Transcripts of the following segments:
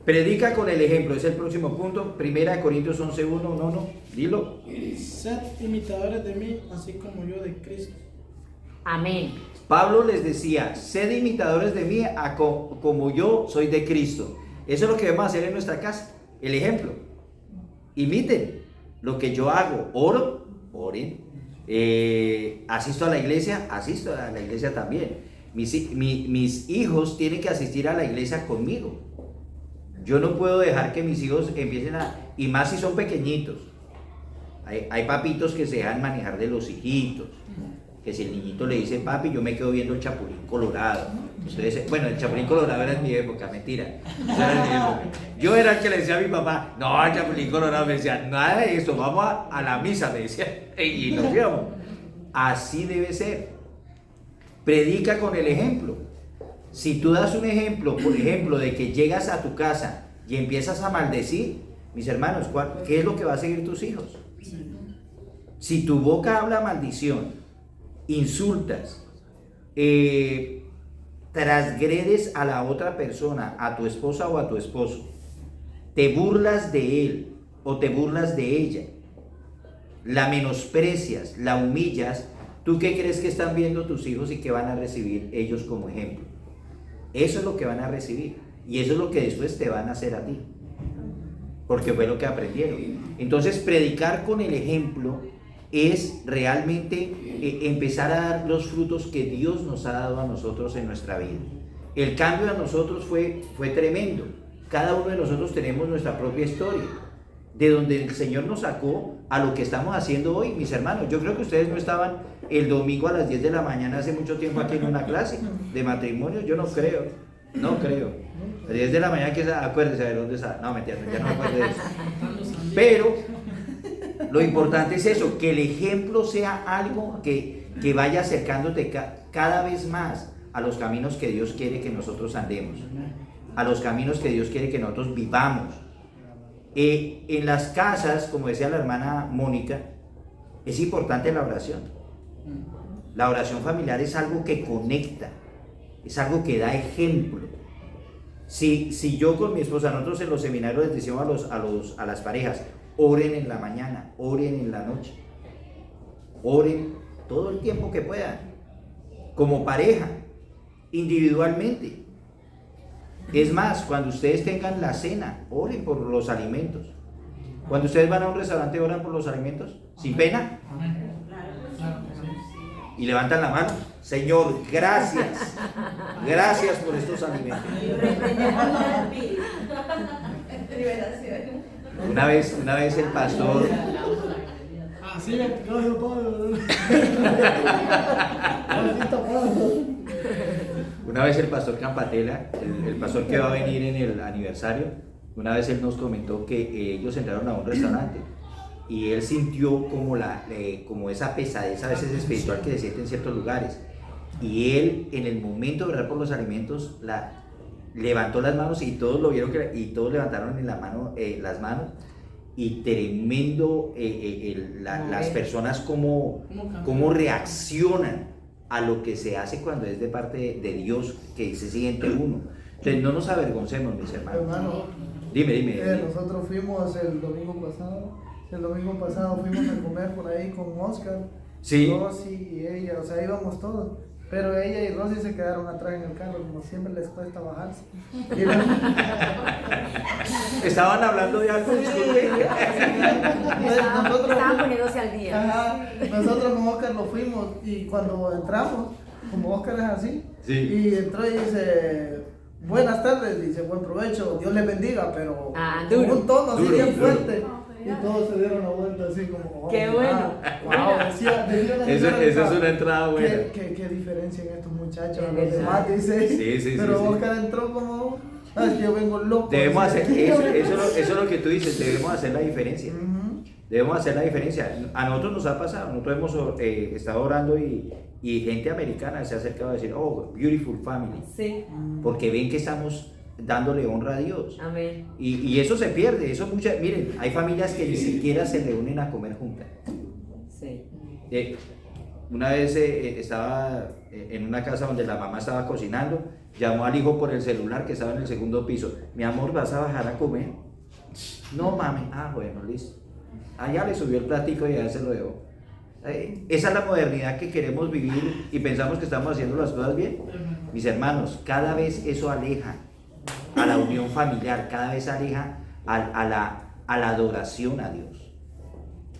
Predica con el ejemplo, es el próximo punto. Primera de Corintios 11:1, no, dilo. Sed imitadores de mí, así como yo de Cristo. Amén. Pablo les decía, sed imitadores de mí como yo soy de Cristo. Eso es lo que debemos hacer en nuestra casa, el ejemplo. Imiten lo que yo hago, oro, oren. Asisto a la iglesia también. Mis hijos tienen que asistir a la iglesia conmigo. Yo no puedo dejar que mis hijos empiecen y más si son pequeñitos. Hay papitos que se dejan manejar de los hijitos. Que si el niñito le dice papi, yo me quedo viendo el Chapulín Colorado. Entonces, bueno, el Chapulín Colorado era en mi época, mentira. Yo era el que le decía a mi papá, no, el Chapulín Colorado. Me decía, nada de eso, vamos a la misa, me decía. Y nos íbamos. Así debe ser. Predica con el ejemplo. Si tú das un ejemplo, por ejemplo, de que llegas a tu casa y empiezas a maldecir, mis hermanos, ¿qué es lo que va a seguir tus hijos? Si tu boca habla maldición, insultas, transgredes a la otra persona, a tu esposa o a tu esposo, te burlas de él o te burlas de ella, la menosprecias, la humillas, ¿tú qué crees que están viendo tus hijos y que van a recibir ellos como ejemplo? Eso es lo que van a recibir y eso es lo que después te van a hacer a ti, porque fue lo que aprendieron. Entonces, predicar con el ejemplo es realmente empezar a dar los frutos que Dios nos ha dado a nosotros en nuestra vida. El cambio a nosotros fue tremendo. Cada uno de nosotros tenemos nuestra propia historia, de donde el Señor nos sacó a lo que estamos haciendo hoy, mis hermanos. Yo creo que ustedes no estaban el domingo a las 10 de la mañana hace mucho tiempo aquí en una clase de matrimonio. Yo no creo. A las 10 de la mañana, acuérdese de dónde está. No, mentira, ya no me acuerdo de eso. Pero lo importante es eso, que el ejemplo sea algo que vaya acercándote cada vez más a los caminos que Dios quiere que nosotros andemos, a los caminos que Dios quiere que nosotros vivamos. En las casas, como decía la hermana Mónica, es importante la oración. La oración familiar es algo que conecta, es algo que da ejemplo. Si yo con mi esposa, nosotros en los seminarios les decimos a las parejas, oren en la mañana, oren en la noche, oren todo el tiempo que puedan, como pareja, individualmente. Es más, cuando ustedes tengan la cena, oren por los alimentos. Cuando ustedes van a un restaurante, oran por los alimentos, sin pena. Y levantan la mano, Señor, gracias por estos alimentos. Una vez el pastor, una vez el pastor Campatela, el pastor que va a venir en el aniversario, una vez él nos comentó que ellos entraron a un restaurante y él sintió como esa pesadez a veces espiritual que se siente en ciertos lugares, y él en el momento de orar por los alimentos levantó las manos y todos lo vieron y todos levantaron en las manos, y tremendo las personas cómo reaccionan a lo que se hace cuando es de parte de Dios, que se siente uno. Entonces no nos avergoncemos, mis hermanos. Hermano, Dime. nosotros fuimos el domingo pasado fuimos a comer por ahí con Oscar, Sí. Rosy y ella, o sea, íbamos todos. Pero ella y Rosy se quedaron atrás en el carro, como siempre les cuesta bajarse. Estaban hablando de algo, disculpe. Estaban poniéndose al día. Ajá, nosotros con Oscar lo fuimos y cuando entramos, como Oscar es así, Sí. y entró y dice, buenas tardes, dice, buen provecho, Dios les bendiga, pero con duro, un tono así duro, bien duro. fuerte. Y todos se dieron la vuelta así como, Qué bueno. Wow, Esa es una entrada buena. ¿Qué diferencia en estos muchachos? Es A los verdad. demás dice. Sí, Pero sí. Oscar entró como, que yo vengo loco. Debemos hacer, dice. eso es lo que tú dices, debemos hacer la diferencia. Ujú. Debemos hacer la diferencia. A nosotros nos ha pasado, nosotros hemos estado orando y gente americana se ha acercado a decir, oh, beautiful family, Sí. porque ven que estamos dándole honra a Dios. Amén. Y eso se pierde, miren, hay familias que ni siquiera se reúnen a comer juntas. Sí. Una vez estaba en una casa donde la mamá estaba cocinando llamó al hijo por el celular que estaba en el segundo piso. Mi amor, ¿vas a bajar a comer? No, mami. Ah, bueno, listo. Allá le subió el platico y ya se lo dejó. Esa es la modernidad que queremos vivir y pensamos que estamos haciendo las cosas bien. Mis hermanos, cada vez eso aleja a la unión familiar, cada vez aleja a la adoración a Dios.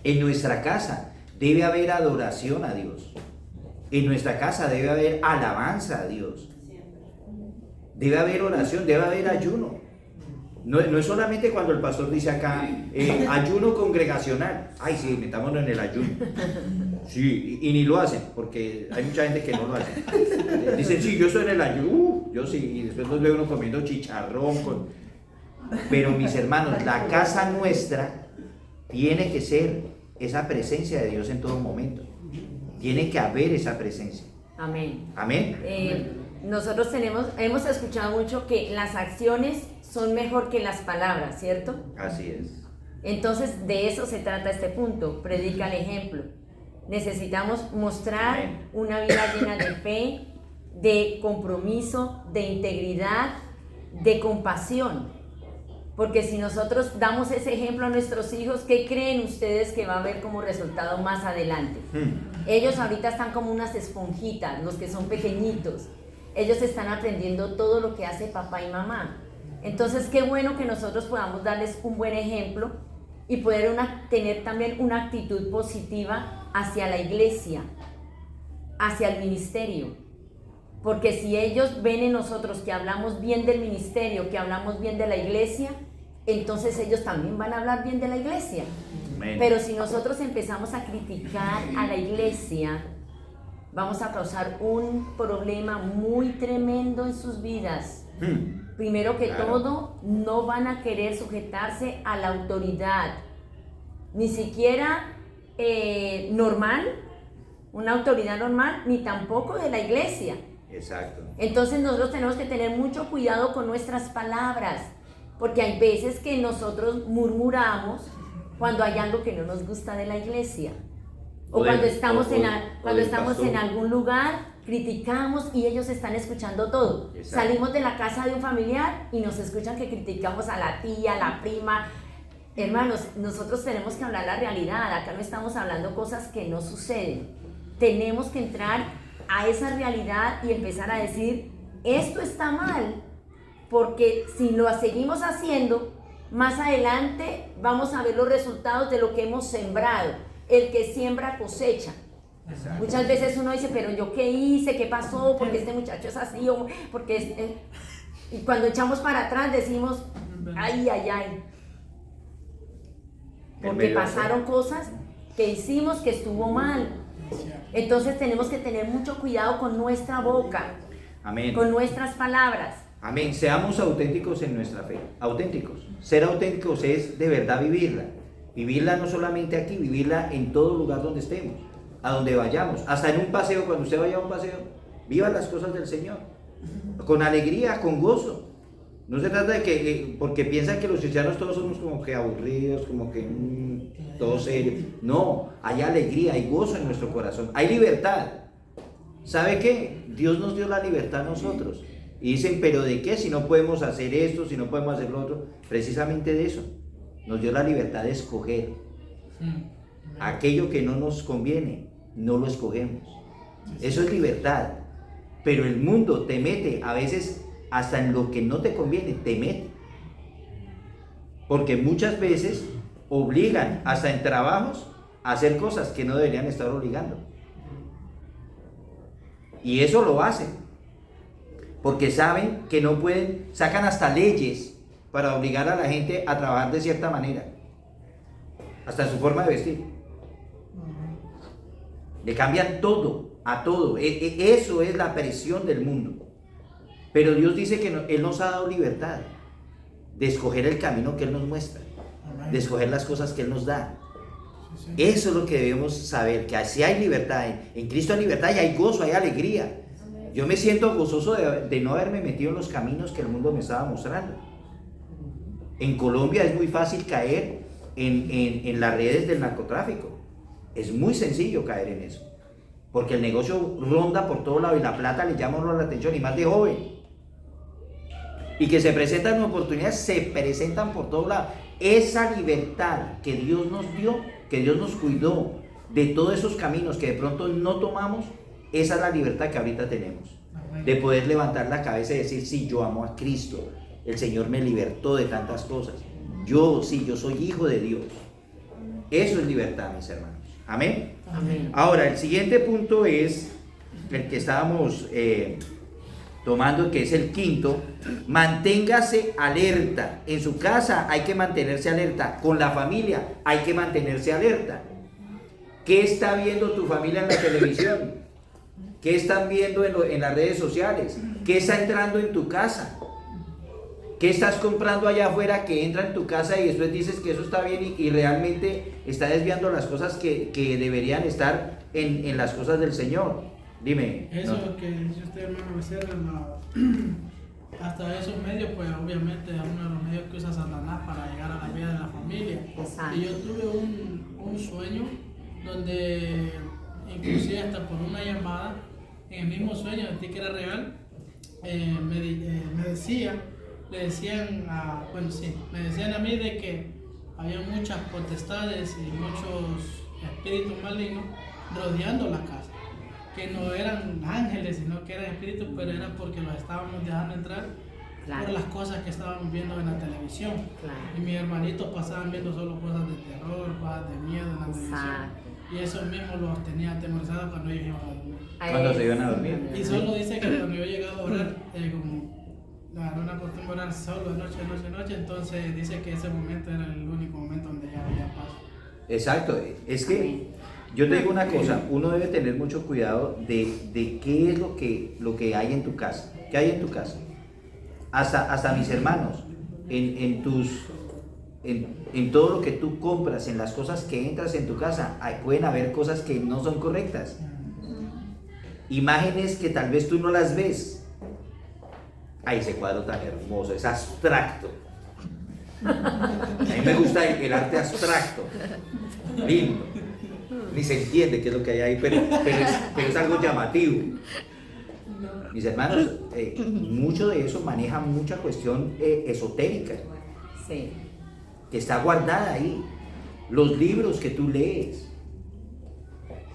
En nuestra casa debe haber adoración a Dios. En nuestra casa debe haber alabanza a Dios. Debe haber oración, debe haber ayuno. No es solamente cuando el pastor dice acá, ayuno congregacional. Ay, sí, metámonos en el ayuno. Sí, y ni lo hacen, porque hay mucha gente que no lo hace. Dicen, sí, yo estoy en el ayuno, yo sí, y después los veo uno comiendo chicharrón. Pero mis hermanos, la casa nuestra tiene que ser esa presencia de Dios en todo momento. Tiene que haber esa presencia. Amén. Amén. Nosotros hemos escuchado mucho que las acciones son mejor que las palabras, ¿cierto? Así es. Entonces de eso se trata este punto, predica el ejemplo. Necesitamos mostrar una vida llena de fe, de compromiso, de integridad, de compasión. Porque si nosotros damos ese ejemplo a nuestros hijos, ¿qué creen ustedes que va a haber como resultado más adelante? Ellos ahorita están como unas esponjitas, los que son pequeñitos. Ellos están aprendiendo todo lo que hace papá y mamá. Entonces, qué bueno que nosotros podamos darles un buen ejemplo y poder tener también una actitud positiva hacia la iglesia, hacia el ministerio. Porque si ellos ven en nosotros que hablamos bien del ministerio, que hablamos bien de la iglesia, entonces ellos también van a hablar bien de la iglesia. Amén. Pero si nosotros empezamos a criticar a la iglesia, vamos a causar un problema muy tremendo en sus vidas. Primero que todo, no van a querer sujetarse a la autoridad, ni siquiera normal, una autoridad normal, ni tampoco de la iglesia. Exacto. Entonces nosotros tenemos que tener mucho cuidado con nuestras palabras, porque hay veces que nosotros murmuramos cuando hay algo que no nos gusta de la iglesia. O cuando estamos en algún lugar, criticamos y ellos están escuchando todo. Exacto. Salimos de la casa de un familiar y nos escuchan que criticamos a la tía, a la prima. Hermanos, nosotros tenemos que hablar la realidad. Acá no estamos hablando cosas que no suceden. Tenemos que entrar a esa realidad y empezar a decir, esto está mal, porque si lo seguimos haciendo, más adelante vamos a ver los resultados de lo que hemos sembrado. El que siembra cosecha. Exacto. Muchas veces uno dice, pero yo qué hice, qué pasó, porque este muchacho es así, o porque y cuando echamos para atrás decimos, ay, ay, ay, porque pasaron cosas que hicimos que estuvo mal. Entonces tenemos que tener mucho cuidado con nuestra boca. Amén. Con nuestras palabras. Amén. Seamos auténticos en nuestra fe. Auténticos. Ser auténticos es de verdad vivirla. Vivirla no solamente aquí, vivirla en todo lugar donde estemos, a donde vayamos. Hasta en un paseo, cuando usted vaya a un paseo, viva las cosas del Señor. Con alegría, con gozo. No se trata de que, porque piensan que los cristianos todos somos como que aburridos, como que todos serios. No, hay alegría, hay gozo en nuestro corazón, hay libertad. ¿Sabe qué? Dios nos dio la libertad a nosotros. Y dicen, ¿pero de qué? Si no podemos hacer esto, si no podemos hacer lo otro. Precisamente de eso. Nos dio la libertad de escoger. Aquello que no nos conviene, no lo escogemos. Eso es libertad. Pero el mundo te mete, a veces hasta en lo que no te conviene, te mete. Porque muchas veces obligan, hasta en trabajos, a hacer cosas que no deberían estar obligando. Y eso lo hacen. Porque saben que no pueden, sacan hasta leyes para obligar a la gente a trabajar de cierta manera, hasta en su forma de vestir. Le cambian todo, a todo. Eso es la presión del mundo. Pero Dios dice que Él nos ha dado libertad de escoger el camino que Él nos muestra, de escoger las cosas que Él nos da. Eso es lo que debemos saber, que así hay libertad. En Cristo hay libertad y hay gozo, hay alegría. Yo me siento gozoso de no haberme metido en los caminos que el mundo me estaba mostrando. En Colombia es muy fácil caer en las redes del narcotráfico. Es muy sencillo caer en eso. Porque el negocio ronda por todo lado y la plata le llama a uno la atención, y más de joven. Y que se presentan oportunidades, se presentan por todos lados. Esa libertad que Dios nos dio, que Dios nos cuidó de todos esos caminos que de pronto no tomamos, esa es la libertad que ahorita tenemos. De poder levantar la cabeza y decir, sí, yo amo a Cristo. El Señor me libertó de tantas cosas. Yo soy hijo de Dios. Eso es libertad, mis hermanos. Amén. Amén. Ahora, el siguiente punto es el que estábamos tomando, que es el quinto. Manténgase alerta. En su casa hay que mantenerse alerta. Con la familia hay que mantenerse alerta. ¿Qué está viendo tu familia en la televisión? ¿Qué están viendo en las redes sociales? ¿Qué está entrando en tu casa? ¿Qué estás comprando allá afuera que entra en tu casa y después dices que eso está bien y realmente está desviando las cosas que deberían estar en las cosas del Señor? Dime. Eso ¿no? que dice usted, hermano Becerra, hasta esos medios, pues obviamente es uno de los medios que usa Satanás para llegar a la vida de la familia. Exacto. Y yo tuve un sueño donde, inclusive hasta por una llamada, en el mismo sueño, sentí que era real, me decían a mí de que había muchas potestades y muchos espíritus malignos rodeando la casa, que no eran ángeles, sino que eran espíritus, pero era porque los estábamos dejando entrar. Claro. Por las cosas que estábamos viendo en la televisión. Claro. Y mis hermanitos pasaban viendo solo cosas de terror, cosas de miedo en la televisión. Y eso mismo los tenía atemorizados cuando ellos iban a dormir. Cuando se iban a dormir. Y solo dice que cuando yo llegaba a orar, como agarré una costumbre orar solo de noche, entonces dice que ese momento era el único momento donde ya había paz. Exacto, es que yo te digo una cosa, uno debe tener mucho cuidado de qué es lo que hay en tu casa. ¿Qué hay en tu casa? Hasta mis hermanos, en todo lo que tú compras, en las cosas que entras en tu casa, pueden haber cosas que no son correctas. Imágenes que tal vez tú no las ves. Ay, ese cuadro tan hermoso, es abstracto. A mí me gusta el arte abstracto, lindo. Ni se entiende qué es lo que hay ahí, pero es algo llamativo. Mis hermanos, mucho de eso maneja mucha cuestión esotérica, Sí. que está guardada ahí. Los libros que tú lees,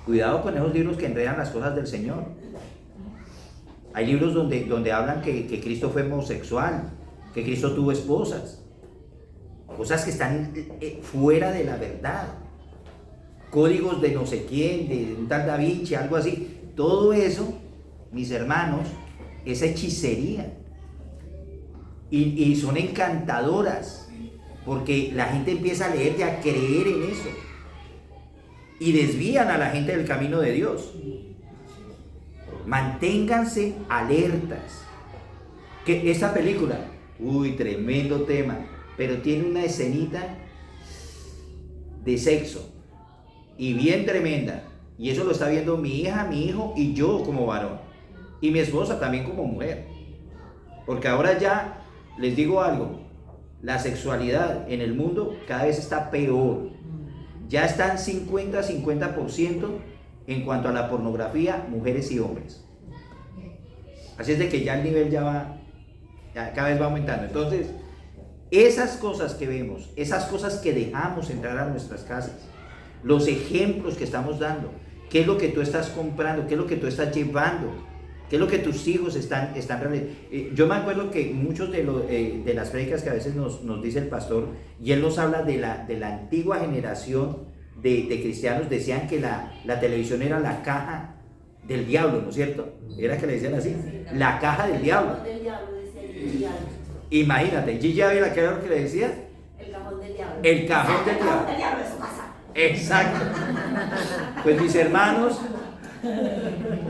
cuidado con esos libros que enredan las cosas del Señor. Hay libros donde hablan que Cristo fue homosexual, que Cristo tuvo esposas, cosas que están fuera de la verdad, códigos de no sé quién, de un tal Da Vinci, algo así. Todo eso, mis hermanos, es hechicería y son encantadoras, porque la gente empieza a leer y a creer en eso y desvían a la gente del camino de Dios. Manténganse alertas. Que esta película, tremendo tema, pero tiene una escenita de sexo y bien tremenda, y eso lo está viendo mi hija, mi hijo y yo como varón, y mi esposa también como mujer, porque ahora ya les digo algo, la sexualidad en el mundo cada vez está peor, ya están 50% en cuanto a la pornografía, mujeres y hombres. Así es de que ya el nivel ya cada vez va aumentando. Entonces, esas cosas que vemos, esas cosas que dejamos entrar a nuestras casas, los ejemplos que estamos dando, qué es lo que tú estás comprando, qué es lo que tú estás llevando, qué es lo que tus hijos están realizando. Yo me acuerdo que muchos de las prédicas que a veces nos dice el pastor, y él nos habla de la antigua generación de cristianos, decían que la televisión era la caja del diablo, ¿no es cierto? Era que le decían así, la caja del diablo. Imagínate, Gigi Ávila, ¿qué era lo que le decía? El cajón del diablo. El cajón del diablo. El cajón del diablo de su casa. Exacto. Pues mis hermanos,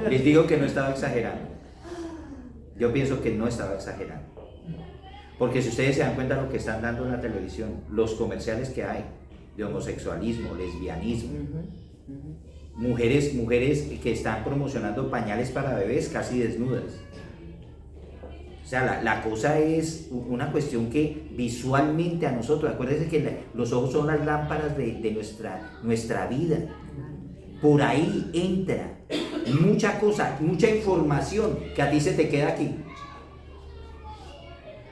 les digo que no estaba exagerando. Yo pienso que no estaba exagerando. Porque si ustedes se dan cuenta de lo que están dando en la televisión, los comerciales que hay de homosexualismo, lesbianismo, mujeres que están promocionando pañales para bebés casi desnudas. O sea, la cosa es una cuestión que visualmente a nosotros, acuérdense que los ojos son las lámparas de nuestra vida. Por ahí entra mucha cosa, mucha información que a ti se te queda aquí.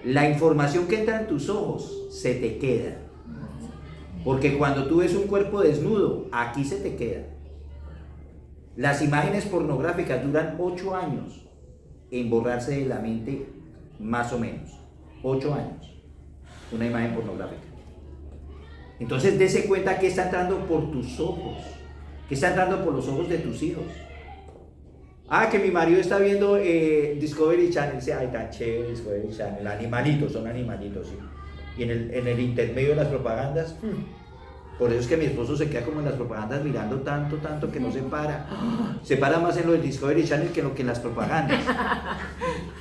La información que entra en tus ojos se te queda. Porque cuando tú ves un cuerpo desnudo, aquí se te queda. Las imágenes pornográficas duran 8 años en borrarse de la mente, más o menos. 8 años. Una imagen pornográfica. Entonces, dése cuenta que está entrando por tus ojos, que está entrando por los ojos de tus hijos. Ah, que mi marido está viendo Discovery Channel. Dice, ay, tan chévere Discovery Channel. Animalitos, son animalitos, sí. Y en el intermedio de las propagandas, por eso es que mi esposo se queda como en las propagandas mirando tanto que no se para. Se para más en lo del Discovery Channel que en lo que en las propagandas.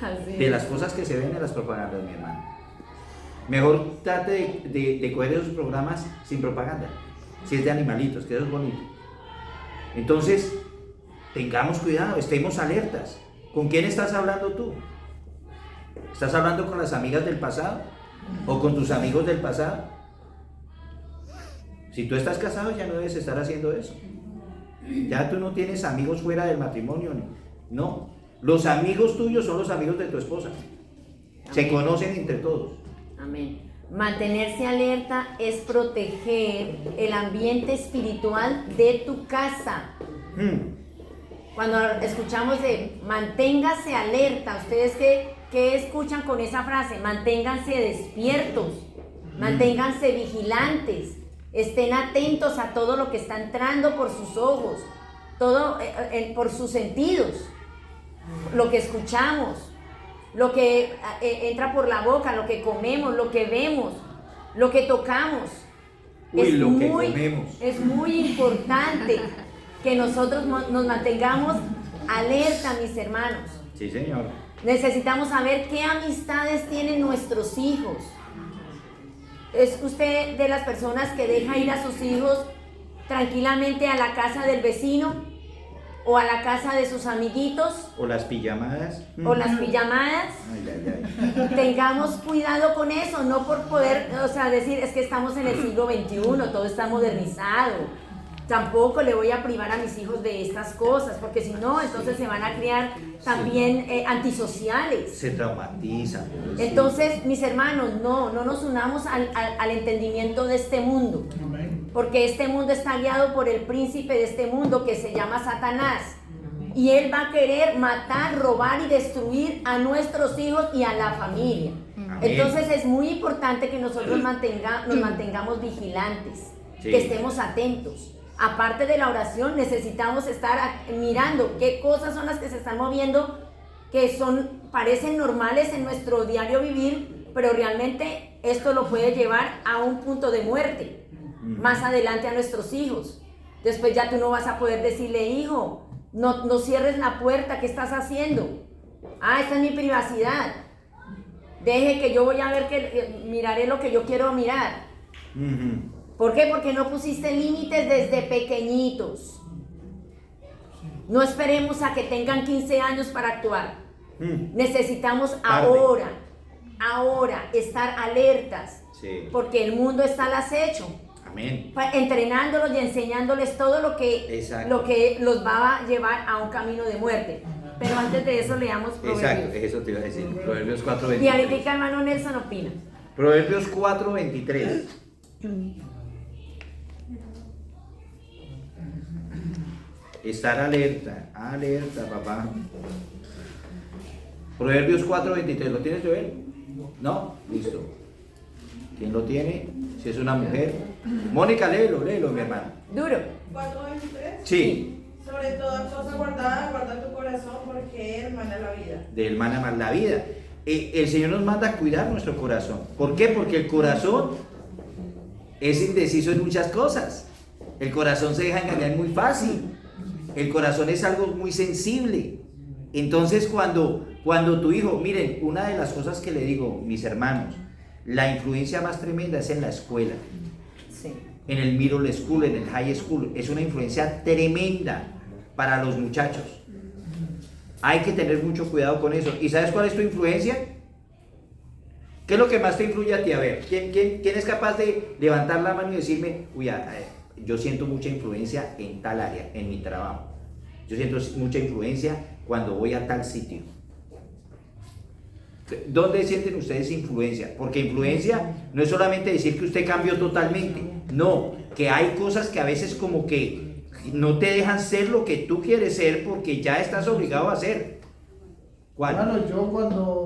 Así De es. las cosas que se ven en las propagandas, mi hermano. Mejor trate de coger esos programas sin propaganda. Si es de animalitos, que eso es bonito. Entonces, tengamos cuidado, estemos alertas. ¿Con quién estás hablando tú? ¿Estás hablando con las amigas del pasado? ¿O con tus amigos del pasado? Si tú estás casado, ya no debes estar haciendo eso. Ya tú no tienes amigos fuera del matrimonio. No. Los amigos tuyos son los amigos de tu esposa. Se Amén. conocen entre todos. Amén. Mantenerse alerta es proteger el ambiente espiritual de tu casa. Cuando escuchamos de manténgase alerta, ¿ustedes qué escuchan con esa frase? Manténganse despiertos, manténganse vigilantes, estén atentos a todo lo que está entrando por sus ojos, todo por sus sentidos, lo que escuchamos, lo que entra por la boca, lo que comemos, lo que vemos, lo que tocamos. Uy, lo que comemos. Es muy importante que nosotros nos mantengamos alerta, mis hermanos. Sí, señor. Necesitamos saber qué amistades tienen nuestros hijos. ¿Es usted de las personas que deja ir a sus hijos tranquilamente a la casa del vecino o a la casa de sus amiguitos O las pijamadas. o las pijamadas? Ay. Tengamos cuidado con eso, no por poder, o sea, decir es que estamos en el siglo XXI, todo está modernizado. Tampoco le voy a privar a mis hijos de estas cosas, porque si no, entonces se van a criar también antisociales. Se traumatizan. pues, Entonces, mis hermanos, no nos unamos al entendimiento de este mundo, porque este mundo está guiado por el príncipe de este mundo que se llama Satanás, y él va a querer matar, robar y destruir a nuestros hijos y a la familia. Amén. Entonces es muy importante que nosotros nos mantengamos vigilantes, Sí. que estemos atentos. Aparte de la oración, necesitamos estar mirando qué cosas son las que se están moviendo, que parecen normales en nuestro diario vivir, pero realmente esto lo puede llevar a un punto de muerte, más adelante a nuestros hijos. Después ya tú no vas a poder decirle, hijo, no cierres la puerta, ¿qué estás haciendo? Ah, esta es mi privacidad. Deje que yo voy a ver, que miraré lo que yo quiero mirar. ¿Por qué? Porque no pusiste límites desde pequeñitos. No esperemos a que tengan 15 años para actuar. Necesitamos ahora estar alertas, Sí. porque el mundo está al acecho, Amén. entrenándolos y enseñándoles todo lo Exacto. que los va a llevar a un camino de muerte. Pero antes de eso leamos Exacto, Proverbios. eso te iba a decir. Proverbios Y 4:23. ahorita hermano Nelson opina. Proverbios 4:23. Estar alerta, papá. Proverbios 4:23, ¿lo tienes, Joel? ¿No? Listo. ¿Quién lo tiene? Si es una mujer. Mónica, léelo, mi hermano. Duro. 4:23. Sí, Sobre toda cosa guardada, guarda tu corazón porque él mana la vida. de él mana más la vida. El Señor nos manda a cuidar nuestro corazón. ¿Por qué? Porque el corazón es indeciso en muchas cosas. El corazón se deja engañar muy fácil. El corazón es algo muy sensible. Entonces cuando tu hijo, miren, una de las cosas que le digo, mis hermanos, la influencia más tremenda es en la escuela, Sí. en el middle school, en el high school. Es una influencia tremenda para los muchachos. Hay que tener mucho cuidado con eso. ¿Y sabes cuál es tu influencia? ¿Qué es lo que más te influye a ti? A ver, ¿quién es capaz de levantar la mano y decirme, uy, yo siento mucha influencia en tal área, en mi trabajo? Yo siento mucha influencia cuando voy a tal sitio. ¿Dónde sienten ustedes influencia? Porque influencia no es solamente decir que usted cambió totalmente, no, que hay cosas que a veces como que no te dejan ser lo que tú quieres ser porque ya estás obligado a ser. ¿Cuál? Bueno, yo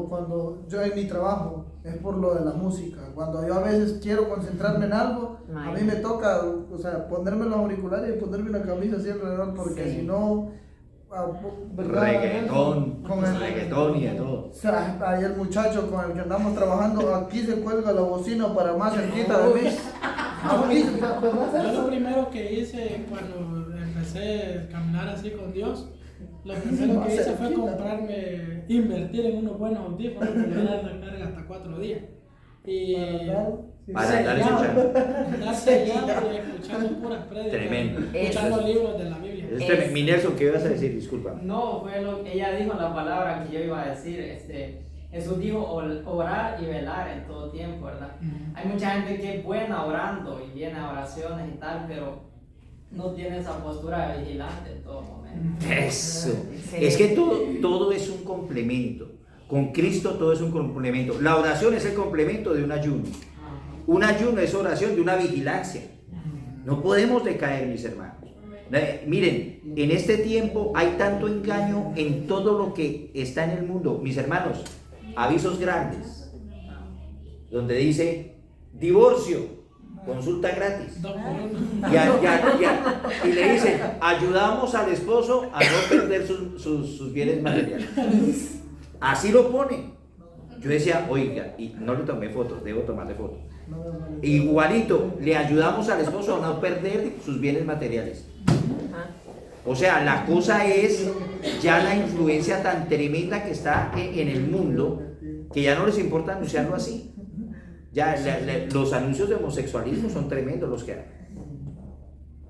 cuando yo en mi trabajo es por lo de la música. Cuando yo a veces quiero concentrarme en algo, a mí me toca, o sea, ponerme los auriculares y ponerme una camisa así alrededor, porque Sí. si no, ¿verdad? Reggaetón, Con el reggaetón y de todo. O sea, ahí el muchacho con el que andamos trabajando, aquí se cuelga la bocina para más cerquita de mí. Aquí, ¿verdad? Yo lo primero que hice cuando empecé a caminar así con Dios, lo primero que hice fue comprarme, invertir en unos buenos audífonos que me dan la carga hasta 4 días. Y Para andar escuchando. andar sellado y escuchando puras prédicas, Tremendo. escuchando Eso libros de la Biblia. Eso es tremendo. Mi Nelson, ¿qué ibas a decir? Disculpa. No, fue lo que ella dijo, la palabra que yo iba a decir. Jesús dijo orar y velar en todo tiempo, ¿verdad? Hay mucha gente que es buena orando y viene a oraciones y tal, pero no tiene esa postura de vigilante en todo momento. Eso. Excelente. Es que todo es un complemento. Con Cristo todo es un complemento. La oración es el complemento de un ayuno. Un ayuno es oración de una vigilancia. No podemos decaer, mis hermanos. Miren, en este tiempo hay tanto engaño en todo lo que está en el mundo. Mis hermanos, avisos grandes, donde dice divorcio, consulta gratis. 2 por 1. Y le dicen, ayudamos al esposo a no perder sus bienes materiales. Así lo ponen. Yo decía, oiga, y no le tomé fotos, debo tomarle fotos. Igualito, le ayudamos al esposo a no perder sus bienes materiales. O sea, la cosa es ya la influencia tan tremenda que está en el mundo que ya no les importa anunciarlo así. Ya los anuncios de homosexualismo son tremendos los que hay.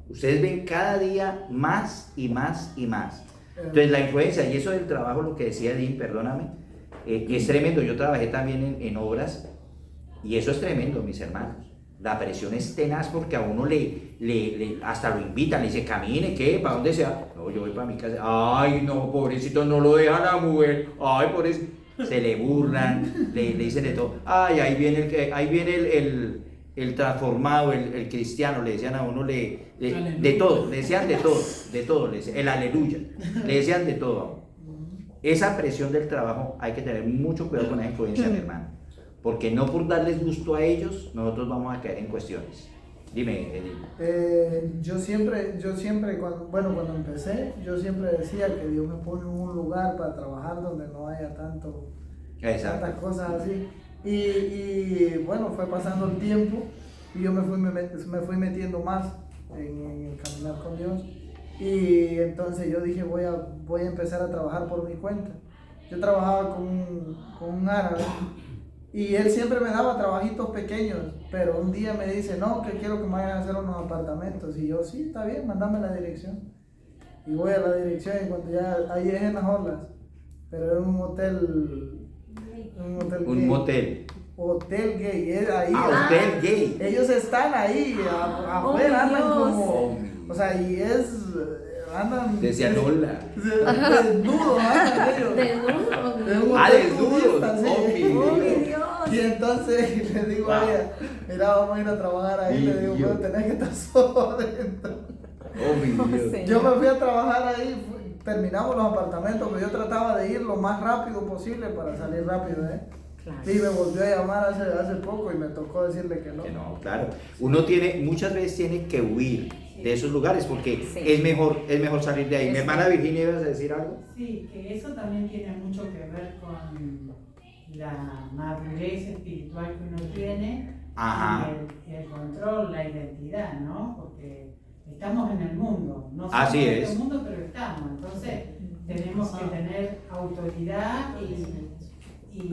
Ustedes ven cada día más y más y más. Entonces la influencia y eso del trabajo, lo que decía Edín, perdóname, es tremendo. Yo trabajé también en obras y eso es tremendo, mis hermanos. La presión es tenaz porque a uno hasta lo invitan, le dice, camine, ¿qué? ¿Para dónde sea? No, yo voy para mi casa. Ay, no, pobrecito, no lo deja la mujer. Ay, pobrecito. Se le burlan, le dicen de todo. Ay, ahí viene el transformado, el cristiano, le decían a uno, de todo, le decían de todo, le decían, el aleluya, le decían de todo a uno. Esa presión del trabajo hay que tener mucho cuidado con la influencia, mi hermano. Porque no por darles gusto a ellos, nosotros vamos a caer en cuestiones. Dime, Edith. Yo siempre, cuando empecé, yo siempre decía que Dios me pone en un lugar para trabajar donde no haya tantas cosas así. Y bueno, fue pasando el tiempo y yo me fui metiendo más en el caminar con Dios. Y entonces yo dije, voy a empezar a trabajar por mi cuenta. Yo trabajaba con un árabe. Y él siempre me daba trabajitos pequeños, pero un día me dice, no, que quiero que me vayan a hacer unos apartamentos. Y yo, sí, está bien, mandame la dirección. Y voy a la dirección y cuando ya, ahí es en las Orlas, pero era un hotel Un motel. Hotel gay, es ahí. Hotel gay. Ellos están ahí, afuera, andan como, o sea, y andan. Decía Lola. Desnudos, andan ellos. Desnudos. Desnudos. Oh, mi Dios. Y entonces le digo a ella, mira, vamos a ir a trabajar ahí. Le digo, pero tenés que estar solo adentro. Oh, mi Dios. Sí. Yo me fui a trabajar ahí, terminamos los apartamentos, pero yo trataba de ir lo más rápido posible para salir rápido, ¿eh? Claro. Y me volvió a llamar hace poco y me tocó decirle que no. Que no, claro. Uno muchas veces tiene que huir de esos lugares porque Sí. es mejor salir de ahí. Mi hermana Virginia, ¿ibas a decir algo? Sí, que eso también tiene mucho que ver con la madurez espiritual que uno tiene. Ajá. Y el control, la identidad, ¿no? Porque estamos en el mundo, no somos Así de es. este mundo, pero estamos. Entonces, tenemos que tener autoridad Y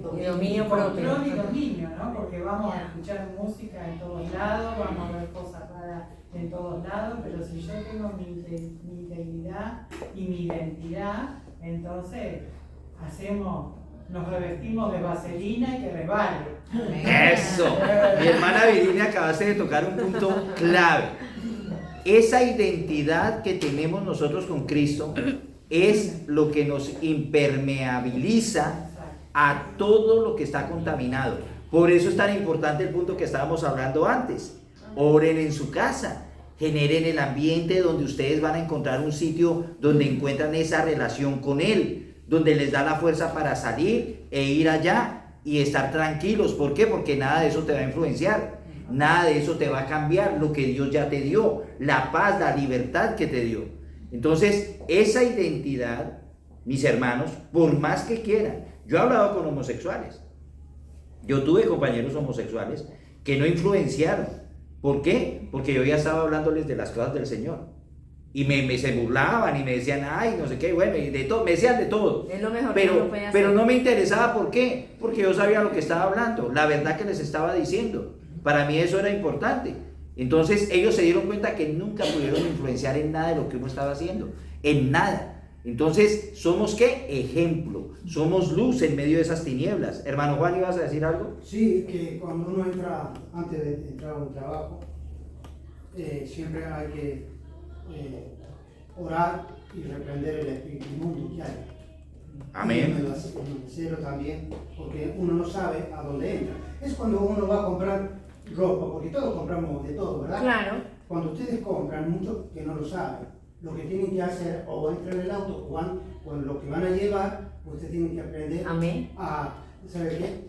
dominio propio. control y dominio, ¿no? Porque vamos a escuchar música en todos lados, vamos a ver cosas raras en todos lados, pero si yo tengo mi integridad y mi identidad, entonces nos revestimos de vaselina y que resbale. Eso. Mi hermana Virginia, acabaste de tocar un punto clave. Esa identidad que tenemos nosotros con Cristo es lo que nos impermeabiliza a todo lo que está contaminado. Por eso es tan importante el punto que estábamos hablando antes. Oren en su casa. Generen el ambiente donde ustedes van a encontrar un sitio donde encuentran esa relación con Él, donde les da la fuerza para salir e ir allá y estar tranquilos. ¿Por qué? Porque nada de eso te va a influenciar, nada de eso te va a cambiar lo que Dios ya te dio, la paz, la libertad que te dio. Entonces, esa identidad, mis hermanos, por más que quieran, yo he hablado con homosexuales, yo tuve compañeros homosexuales que no influenciaron. ¿Por qué? Porque yo ya estaba hablándoles de las cosas del Señor. Y se burlaban y me decían, ay, no sé qué, bueno, y de todo, me decían de todo. Es lo mejor que uno puede hacer. Pero no me interesaba, ¿por qué? Porque yo sabía lo que estaba hablando, la verdad que les estaba diciendo. Para mí eso era importante. Entonces ellos se dieron cuenta que nunca pudieron influenciar en nada de lo que uno estaba haciendo, en nada. Entonces, ¿somos qué? Ejemplo. Somos luz en medio de esas tinieblas. Hermano Juan, ¿ibas a decir algo? Sí, que cuando uno entra, antes de entrar a un trabajo, siempre hay que orar y reprender el espíritu inmundo que hay. Amén. Y en el cielo también, porque uno no sabe a dónde entra. Es cuando uno va a comprar ropa, porque todos compramos de todo, ¿verdad? Claro. Cuando ustedes compran, muchos que no lo saben, lo que tienen que hacer, o entran en el auto, o van con lo que van a llevar, ustedes tienen que aprender Amén. a, ¿sabe qué?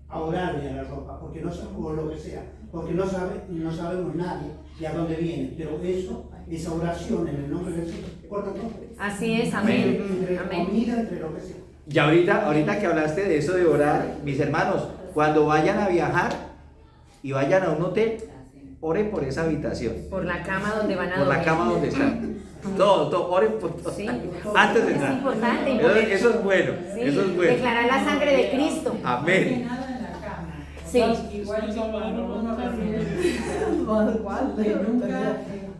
A orarle a la ropa, porque no sabe, o lo que sea, porque no sabemos nadie de a dónde viene, pero eso, esa oración en el nombre de Jesús, corta todo. Así es, amén. Entre Amén. comida, entre lo que sea. Y ahorita que hablaste de eso de orar, mis hermanos, cuando vayan a viajar y vayan a un hotel, oren por esa habitación, Por la cama donde van a por la dormir. cama donde están. Todo, oren por todo. Sí. Antes de Es entrar. importante. Eso es bueno, Sí, eso es bueno. declarar la sangre de Cristo. No Amén. tiene nada en la cama. Sí. Igual que cuando uno recibe que nunca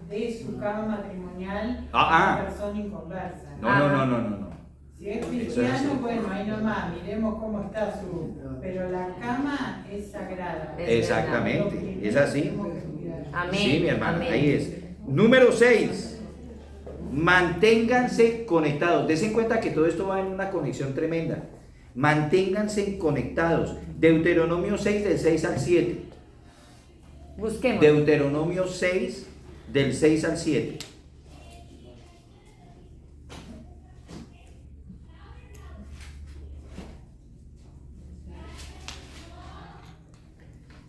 dé su cama matrimonial a una persona inconversa. No. Si es Eso es cristiano, así. bueno, ahí nomás, miremos cómo está su... Pero la cama es sagrada. Es Exactamente, es así. Amén. Sí, mi hermano, Amén. ahí es. Número 6. Manténganse conectados. Dense cuenta que todo esto va en una conexión tremenda. Manténganse conectados. Deuteronomio 6, del 6 al 7. Busquemos. Deuteronomio 6, del 6 al 7.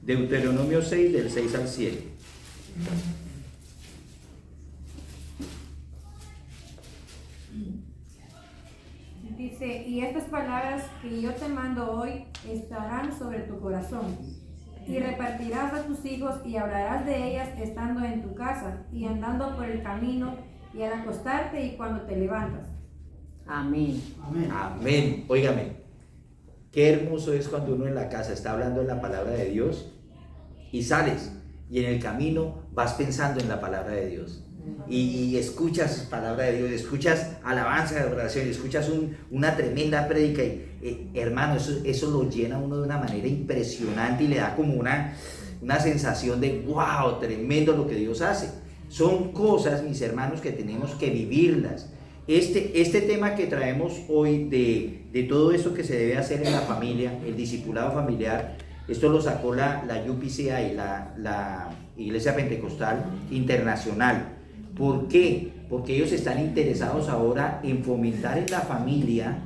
Deuteronomio 6, del 6 al 7. Dice, y estas palabras que yo te mando hoy estarán sobre tu corazón, y repartirás a tus hijos y hablarás de ellas estando en tu casa y andando por el camino y al acostarte y cuando te levantas. Amén. Amén. Amén. Óigame, qué hermoso es cuando uno en la casa está hablando en la palabra de Dios y sales y en el camino vas pensando en la palabra de Dios. Y escuchas palabra de Dios, escuchas alabanza de adoración, escuchas una tremenda prédica y hermano, eso lo llena a uno de una manera impresionante y le da como una sensación de wow, tremendo lo que Dios hace. Son cosas, mis hermanos, que tenemos que vivirlas. Este tema que traemos hoy de todo esto que se debe hacer en la familia, el discipulado familiar, esto lo sacó la UPCI, la Iglesia Pentecostal Internacional. ¿Por qué? Porque ellos están interesados ahora en fomentar en la familia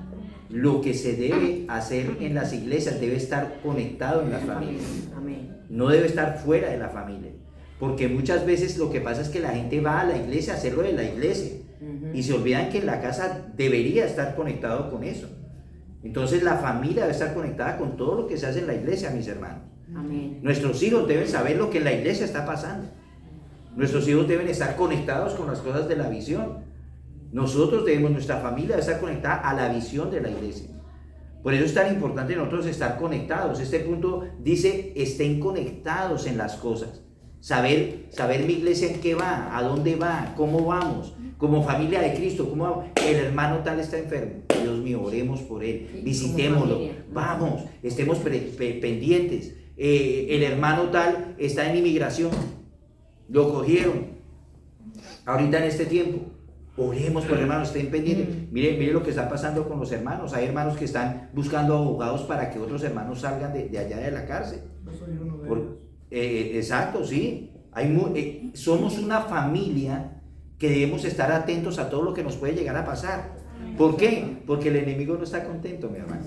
lo que se debe hacer en las iglesias. Debe estar conectado en las familias. Amén. No debe estar fuera de la familia. Porque muchas veces lo que pasa es que la gente va a la iglesia a hacerlo de la iglesia. Y se olvidan que en la casa debería estar conectado con eso. Entonces la familia debe estar conectada con todo lo que se hace en la iglesia, mis hermanos. Amén. Nuestros hijos deben saber lo que en la iglesia está pasando. Nuestros hijos deben estar conectados con las cosas de la visión. Nuestra familia debe estar conectada a la visión de la iglesia. Por eso es tan importante nosotros estar conectados. Este punto dice, estén conectados en las cosas. Saber mi iglesia en qué va, a dónde va, cómo vamos. Como familia de Cristo, como el hermano tal está enfermo. Dios mío, oremos por él, visitémoslo. Vamos, estemos pendientes. El hermano tal está en inmigración. Lo cogieron ahorita en este tiempo. Oremos por hermanos, estén pendientes. Mire lo que está pasando con los hermanos. Hay hermanos que están buscando abogados para que otros hermanos salgan de allá de la cárcel. Yo soy uno de ellos. Exacto, sí. Somos una familia que debemos estar atentos a todo lo que nos puede llegar a pasar. ¿Por qué? Porque el enemigo no está contento, mi hermano.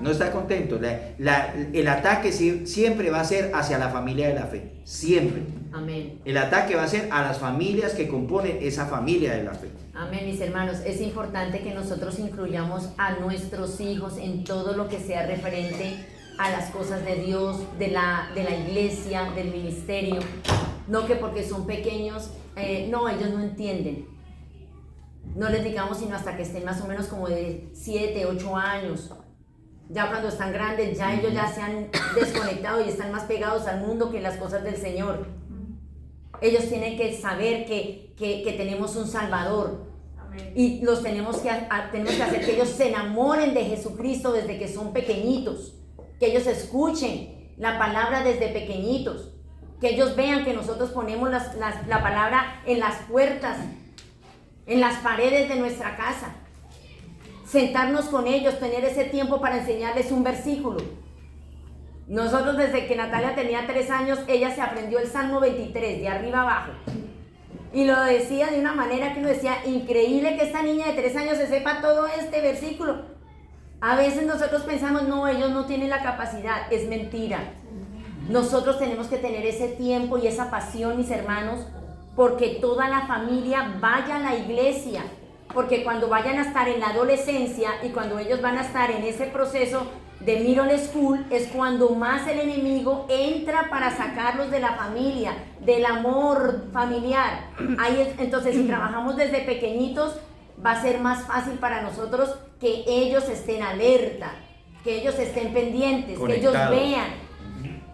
No está contento. El ataque siempre va a ser hacia la familia de la fe. Siempre. Amén. El ataque va a ser a las familias que componen esa familia de la fe. Amén, mis hermanos. Es importante que nosotros incluyamos a nuestros hijos en todo lo que sea referente a las cosas de Dios, de la iglesia, del ministerio. No que porque son pequeños, no, ellos no entienden. No les digamos sino hasta que estén más o menos como de 7, 8 años. Ya cuando están grandes, ya ellos ya se han desconectado y están más pegados al mundo que las cosas del Señor. Ellos tienen que saber que tenemos un Salvador. Y los tenemos que hacer que ellos se enamoren de Jesucristo desde que son pequeñitos. Que ellos escuchen la palabra desde pequeñitos. Que ellos vean que nosotros ponemos la palabra en las puertas, en las paredes de nuestra casa. Sentarnos con ellos, tener ese tiempo para enseñarles un versículo. Nosotros desde que Natalia tenía 3 años, ella se aprendió el Salmo 23, de arriba abajo. Y lo decía de una manera que uno decía, increíble que esta niña de 3 años se sepa todo este versículo. A veces nosotros pensamos, no, ellos no tienen la capacidad. Es mentira. Nosotros tenemos que tener ese tiempo y esa pasión, mis hermanos, porque toda la familia vaya a la iglesia. Porque cuando vayan a estar en la adolescencia y cuando ellos van a estar en ese proceso de middle school, es cuando más el enemigo entra para sacarlos de la familia, del amor familiar. Entonces, si trabajamos desde pequeñitos, va a ser más fácil para nosotros que ellos estén alerta, que ellos estén pendientes, conectados, que ellos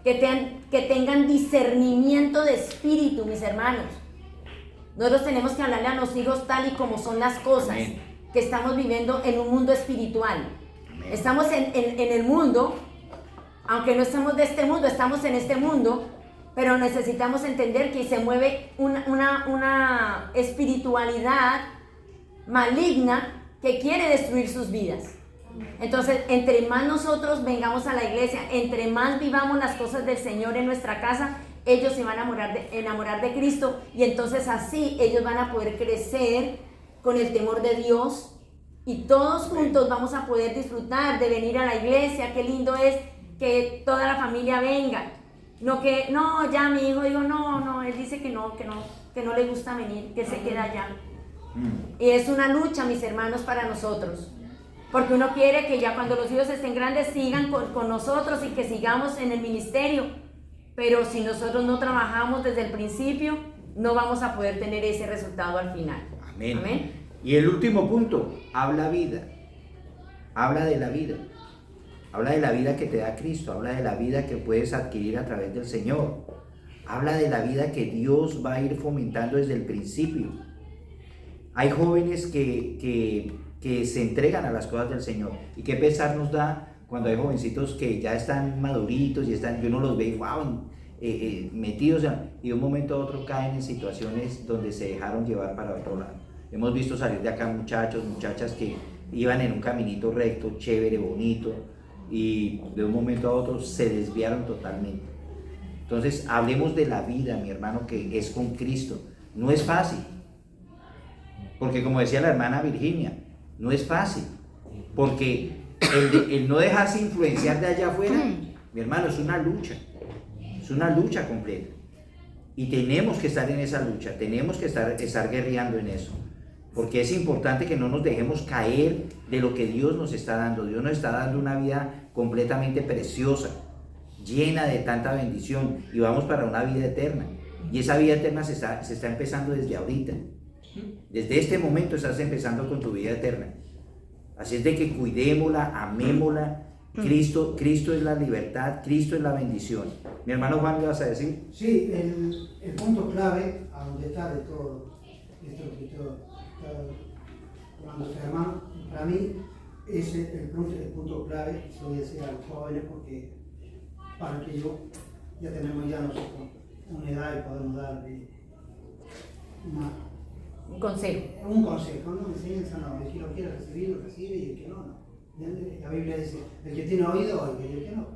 vean, que tengan discernimiento de espíritu, mis hermanos. Nosotros tenemos que hablarle a los hijos tal y como son las cosas. Amén. Que estamos viviendo en un mundo espiritual. Amén. Estamos en el mundo, aunque no estamos de este mundo, estamos en este mundo, pero necesitamos entender que se mueve una espiritualidad maligna que quiere destruir sus vidas. Entonces, entre más nosotros vengamos a la iglesia, entre más vivamos las cosas del Señor en nuestra casa, ellos se van a enamorar de Cristo y entonces así ellos van a poder crecer con el temor de Dios y todos juntos vamos a poder disfrutar de venir a la iglesia. Qué lindo es que toda la familia venga. No que, no, ya mi hijo, digo, no, él dice que no le gusta venir, que se queda allá. Y es una lucha, mis hermanos, para nosotros. Porque uno quiere que ya cuando los hijos estén grandes sigan con nosotros y que sigamos en el ministerio. Pero si nosotros no trabajamos desde el principio, no vamos a poder tener ese resultado al final. Amén. Amén. Y el último punto, habla vida. Habla de la vida. Habla de la vida que te da Cristo. Habla de la vida que puedes adquirir a través del Señor. Habla de la vida que Dios va a ir fomentando desde el principio. Hay jóvenes que se entregan a las cosas del Señor. Y qué pesar nos da cuando hay jovencitos que ya están maduritos y yo no los veo, wow, metidos y de un momento a otro caen en situaciones donde se dejaron llevar para otro lado. Hemos visto salir de acá muchachas que iban en un caminito recto, chévere, bonito, y de un momento a otro se desviaron totalmente. Entonces, hablemos de la vida, mi hermano, que es con Cristo. No es fácil, porque como decía la hermana Virginia, no es fácil, porque el no dejarse influenciar de allá afuera, mi hermano, es una lucha completa. Y tenemos que estar en esa lucha, tenemos que estar guerreando en eso, porque es importante que no nos dejemos caer de lo que Dios nos está dando. Dios nos está dando una vida completamente preciosa, llena de tanta bendición, y vamos para una vida eterna. Y esa vida eterna se está empezando desde ahorita. Desde este momento estás empezando con tu vida eterna. Así es de que cuidémosla, amémosla. Cristo es la libertad, Cristo es la bendición. Mi hermano Juan, ¿le vas a decir? Sí, el punto clave, a donde está de todo esto que está hablando este hermano, para mí es el punto clave, se lo voy a decir a los jóvenes, porque para que ya tenemos ya nosotros una edad y podemos dar más Un consejo. Un consejo, no enseñanza, no. El que lo quiere recibir, lo recibe, y el que no, no. La Biblia dice, el que tiene oído, oiga, y el que no.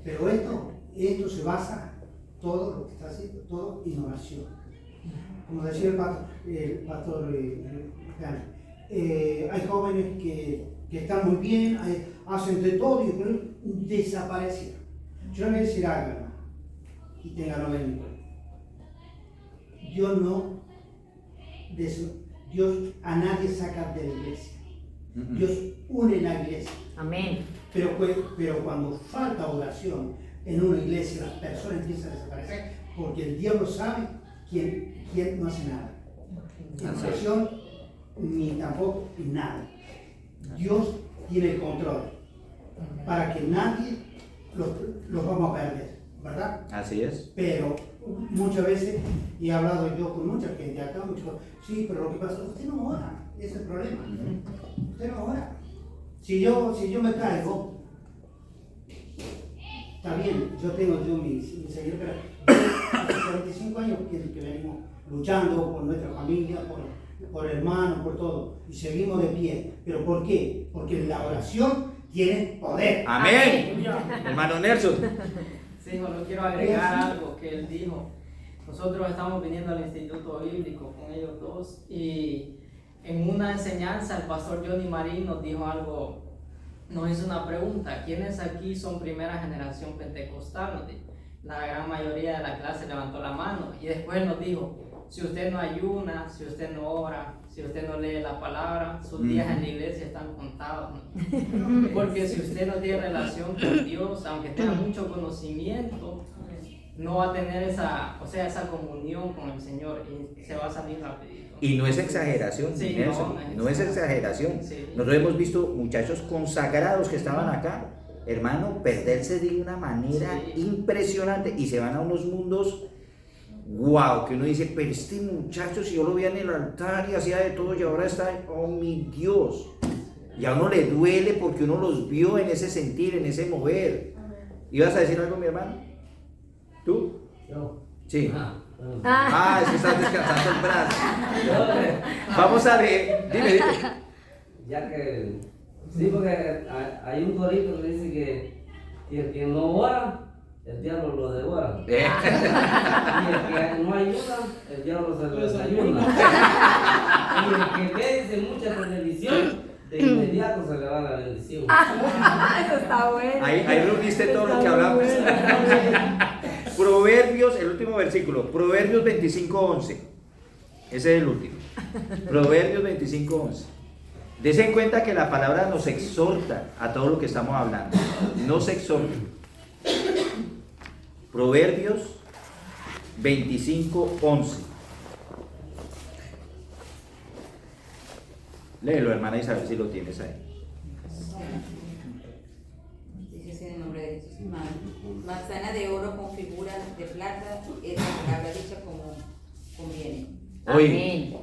Pero esto se basa, todo lo que está haciendo, todo en oración. Como decía el pastor Gani, hay jóvenes que están muy bien, hacen de todo, pero desaparecieron. Yo le voy a decir algo, hermano, y ténganlo en cuenta. Dios a nadie saca de la iglesia. Dios une la iglesia. Amén. Pero cuando falta oración en una iglesia, las personas empiezan a desaparecer porque el diablo sabe quién no hace nada. Ni oración, ni tampoco nada. Dios tiene el control para que nadie los vamos a perder, ¿verdad? Así es. Pero muchas veces, y he hablado yo con mucha gente acá, sí, pero lo que pasa es que usted no ora, ese es el problema. Usted no ora. Si yo me caigo, está bien, yo tengo mi seguidor, pero hace 45 años que venimos luchando por nuestra familia, por hermanos, por todo, y seguimos de pie. ¿Pero por qué? Porque la oración tiene poder. Amén. Hermano Nelson. Sí, solo quiero agregar algo que él dijo. Nosotros estamos viniendo al Instituto Bíblico con ellos dos, y en una enseñanza el pastor Johnny Marín nos dijo algo, nos hizo una pregunta: ¿quiénes aquí son primera generación pentecostal? Nos dijo. La gran mayoría de la clase levantó la mano, y después nos dijo: si usted no ayuna, si usted no ora, si usted no lee la palabra, sus días en la iglesia están contados, ¿no? Porque si usted no tiene relación con Dios, aunque tenga mucho conocimiento, no va a tener esa comunión con el Señor, y se va a salir rapidito. Y no es exageración, sí, Nelson, no es exageración. Sí. Nosotros hemos visto muchachos consagrados que estaban acá, hermano, perderse de una manera impresionante, y se van a unos mundos, wow, que uno dice, pero este muchacho, si yo lo veía en el altar y hacía de todo, y ahora está, oh mi Dios, y a uno le duele porque uno los vio en ese sentir, en ese mover. ¿Ibas a decir algo, mi hermano? ¿Tú? Yo. Sí. Es que estás descansando el brazo. Vamos a leer, dime. Ya que, sí, porque hay un corito que dice que el que no ora, el diablo lo devora. Y el que no ayuda, el diablo se lo desayuna. Y el que ve dice mucha televisión, de inmediato se le va la bendición. Eso está bueno. Ahí reuniste todo lo que hablamos. Proverbios, el último versículo, Proverbios 25:11. Ese es el último. Proverbios 25:11. Dese en cuenta que la palabra nos exhorta a todo lo que estamos hablando. Nos exhorta. Proverbios 25:11. Léelo, hermana Isabel, si lo tienes ahí. Dice en el nombre de Jesús. Manzana de oro con figuras de plata es la palabra dicha como conviene. Hoy,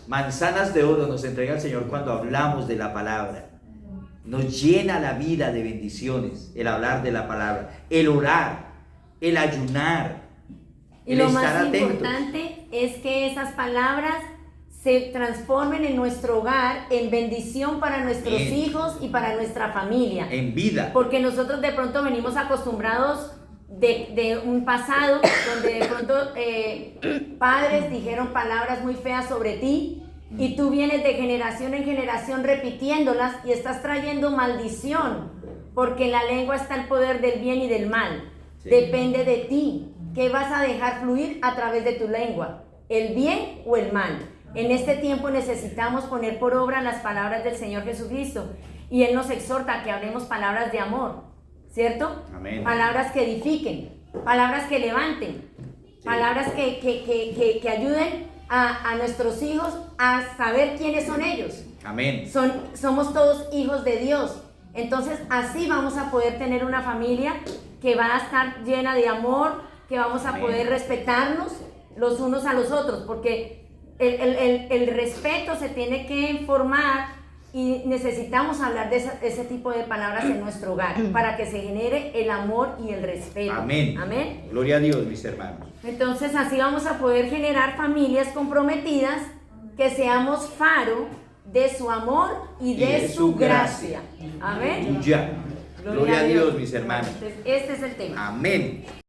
manzanas de oro nos entrega el Señor cuando hablamos de la palabra. Nos llena la vida de bendiciones el hablar de la palabra, el orar, el ayunar, Y el lo estar más atentos. importante es que esas palabras se transformen en nuestro hogar en bendición para nuestros Bien. hijos y para nuestra familia. En vida. Porque nosotros de pronto venimos acostumbrados de un pasado donde de pronto padres dijeron palabras muy feas sobre ti, y tú vienes de generación en generación repitiéndolas y estás trayendo maldición, porque en la lengua está el poder del bien y del mal. Sí. Depende de ti. ¿Qué vas a dejar fluir a través de tu lengua? ¿El bien o el mal? En este tiempo necesitamos poner por obra las palabras del Señor Jesucristo, y Él nos exhorta a que hablemos palabras de amor, ¿cierto? Amén. Palabras que edifiquen, palabras que levanten, Sí. palabras que ayuden a nuestros hijos a saber quiénes son ellos. Amén. Somos todos hijos de Dios. Entonces así vamos a poder tener una familia que va a estar llena de amor, que vamos a Amén. poder respetarnos los unos a los otros, porque el respeto se tiene que formar, y necesitamos hablar de ese tipo de palabras en nuestro hogar para que se genere el amor y el respeto. Amén. Amén. Gloria a Dios, mis hermanos. Entonces así vamos a poder generar familias comprometidas que seamos faro de su amor y de su gracia. Amén. Aleluya. Gloria a Dios, mis hermanos. Entonces, este es el tema. Amén.